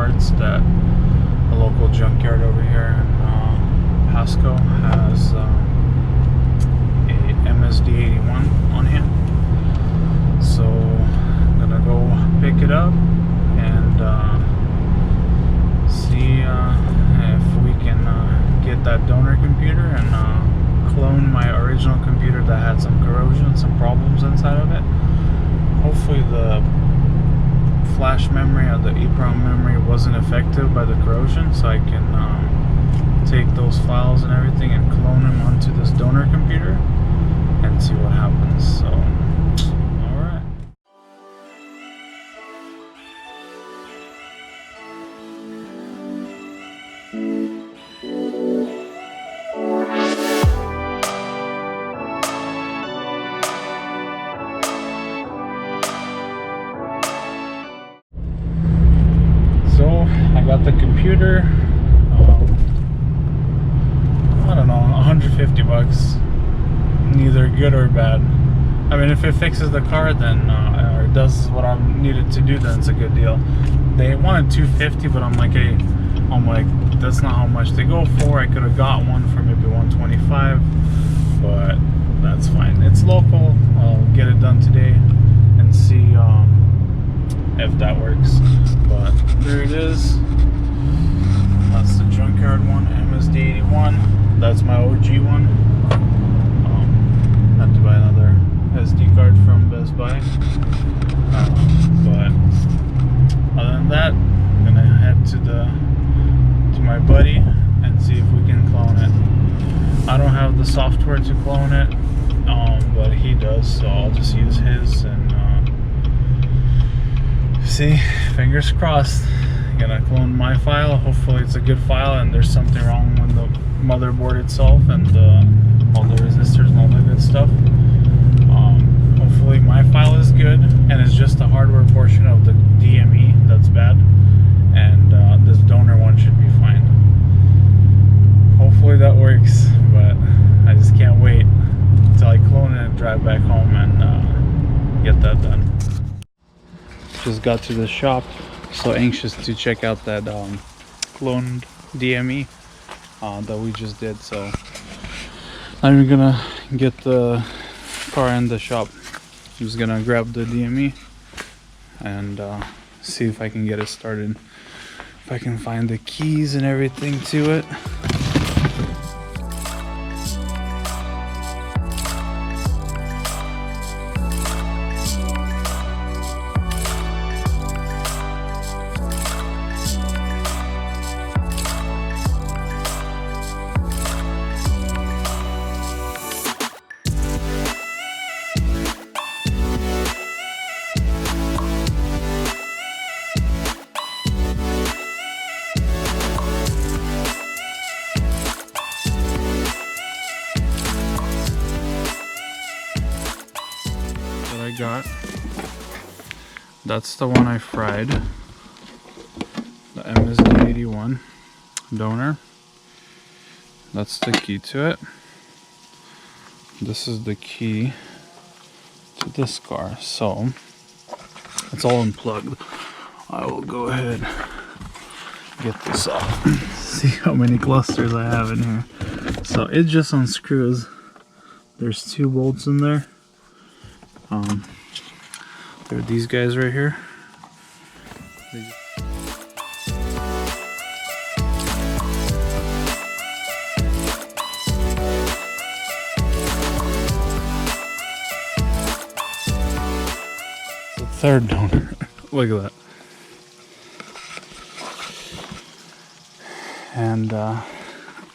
parts that a local junkyard over here in Pasco has a MSD81 on hand. So I'm gonna go pick it up and see if we can get that donor computer and clone my original computer that had some corrosion, some problems inside of it. Hopefully the flash memory or the EEPROM memory wasn't affected by the corrosion, so I can take those files and everything and clone them onto this donor computer and see what happens. So alright. So I got the computer, I don't know, 150 bucks, neither good or bad. I mean, if it fixes the car, then or does what I needed to do, then it's a good deal. They wanted 250, but I'm like, hey, that's not how much they go for. I could have got one for maybe 125, but that's fine. It's local. I'll get it done today and see if that works. But there it is. That's the junkyard one, MSD81. That's my OG one. Had to buy another SD card from Best Buy. But other than that, I'm gonna head to my buddy and see if we can clone it. I don't have the software to clone it, but he does, so I'll just use his and see. Fingers crossed. I'm gonna clone my file. Hopefully it's a good file and there's something wrong with the motherboard itself and all the resistors and all that good stuff. Hopefully my file is good and it's just the hardware portion of the DME that's bad, and this donor one should be fine. Hopefully that works, but I just can't wait until I clone it and drive back home and get that done. Just got to the shop, so anxious to check out that cloned DME that we just did. So I'm even gonna get the car in the shop. I'm just gonna grab the DME and see if I can get it started, if I can find the keys and everything to it. Got, that's the one I fried, the MSD81 donor. That's the key to it. This is the key to this car, so it's all unplugged. I will go ahead and get this off. See how many clusters I have in here. So it just unscrews. There's 2 bolts in there. There are these guys right here. It's the 3rd donor. Look at that. And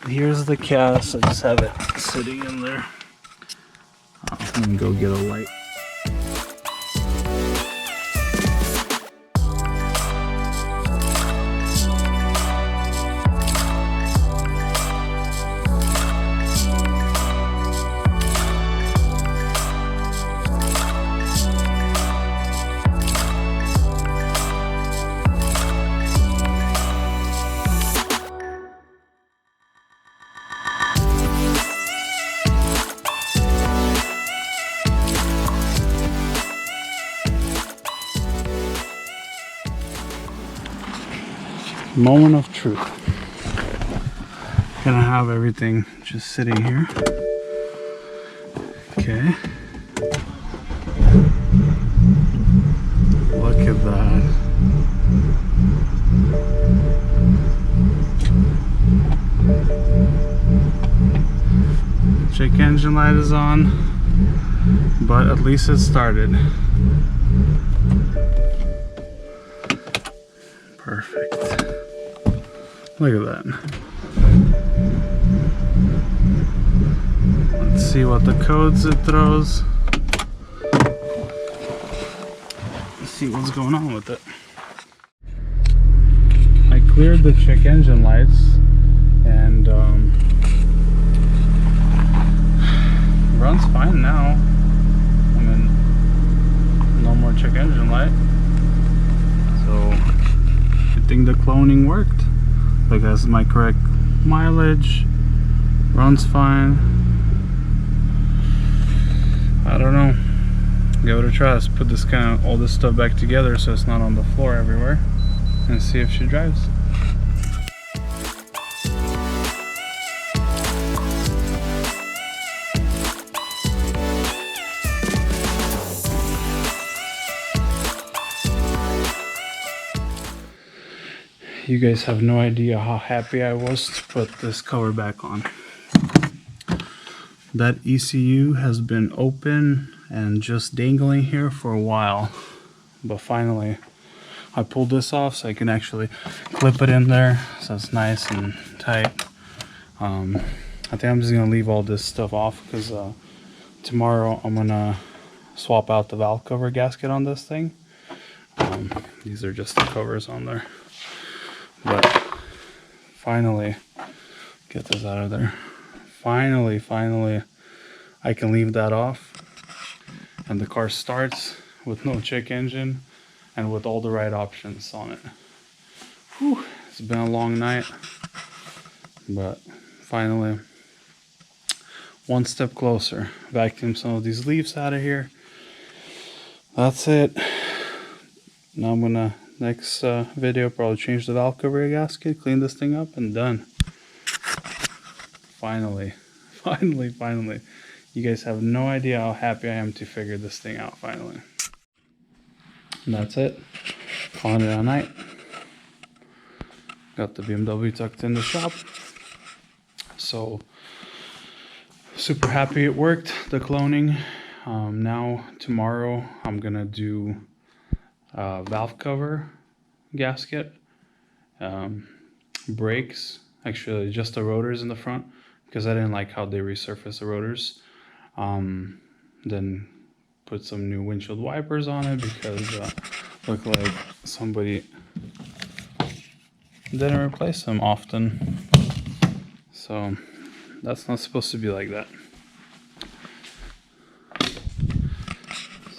here's the cast. I just have it sitting in there. I'm gonna go get a light. Moment of truth. Gonna have everything just sitting here. Okay. Look at that. Check engine light is on, but at least it started. Perfect. Look at that. Let's see what the codes it throws. Let's see what's going on with it. I cleared the check engine lights and runs fine now. I mean, no more check engine light. So I think the cloning worked. Like, has my correct mileage, runs fine. I don't know. Give it a try. Let's put this all this stuff back together so it's not on the floor everywhere, and see if she drives. You guys have no idea how happy I was to put this cover back on. That ECU has been open and just dangling here for a while, but finally I pulled this off so I can actually clip it in there so it's nice and tight. I think I'm just gonna leave all this stuff off because tomorrow I'm gonna swap out the valve cover gasket on this thing. These are just the covers on there. But finally, get this out of there. Finally, I can leave that off, and the car starts with no check engine and with all the right options on it. Whew, it's been a long night, but finally, one step closer. Vacuum some of these leaves out of here. That's it. Now I'm gonna, next video, probably change the valve cover gasket, clean this thing up, and done. Finally. You guys have no idea how happy I am to figure this thing out finally. And that's it. Calling it a night. Got the BMW tucked in the shop. So, super happy it worked, the cloning. Now, tomorrow, I'm gonna do valve cover gasket, brakes, actually just the rotors in the front, because I didn't like how they resurfaced the rotors. Then put some new windshield wipers on it because looked like somebody didn't replace them often, so that's not supposed to be like that.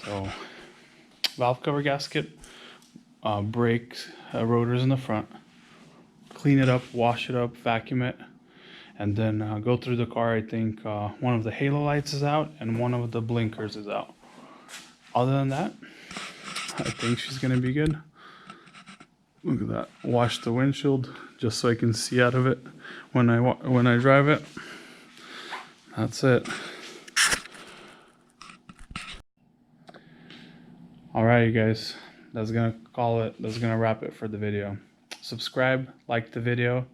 So valve cover gasket, brakes, rotors in the front, clean it up, wash it up, vacuum it, and then go through the car. I think one of the halo lights is out and one of the blinkers is out. Other than that, I think she's gonna be good. Look at that. Wash the windshield just so I can see out of it when I drive it. That's it. Alright, you guys, that's gonna wrap it for the video. Subscribe, like the video,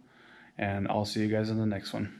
and I'll see you guys in the next one.